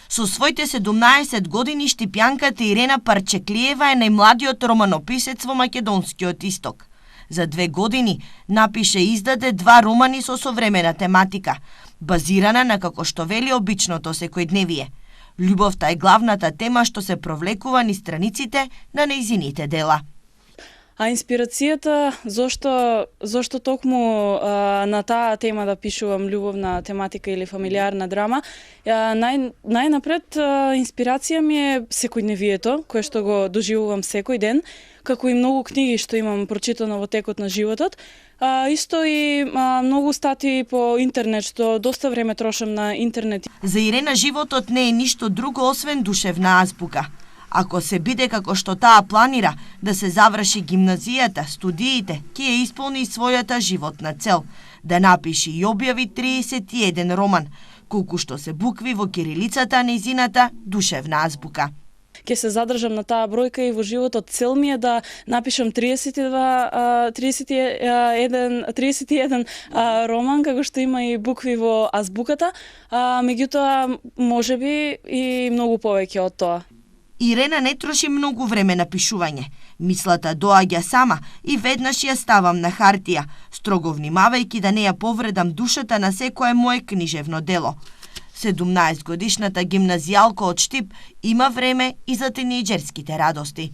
Со своите 17 години Штипјанката Ирена Парчеклиева е најмладиот романописец во македонскиот исток. За 2 години напише и издаде 2 романи со современа тематика, базирана на, како што вели, обичното секојдневие. Љубовта е главната тема што се провлекува низ страниците на нејзините дела. А инспирацијата, зошто токму на таа тема да пишувам љубовна тематика или фамилиарна драма, најнапред инспирација ми е секојдневието, кое што го доживувам секој ден, како и многу книги што имам прочитано во текот на животот. Исто и многу статии по интернет, што доста време трошам на интернет. За Ирена животот не е ништо друго освен душевна азбука. Ако се биде како што таа планира да се заврши гимназијата, студиите, ќе ја исполни својата животна цел, да напиши и објави 31 роман, колку што се букви во кирилицата нејзината душевна азбука. Ќе се задржам на таа бројка и во животот цел ми е да напишам 31 роман, како што има и букви во азбуката, меѓутоа можеби и многу повеќе од тоа. Ирена не троши многу време на пишување. Мислата доаѓа сама и веднаш ја ставам на хартија, строго внимавајќи да не ја повредам душата на секое мое книжевно дело. 17 годишната гимназијалка од Штип има време и за тинејџерските радости.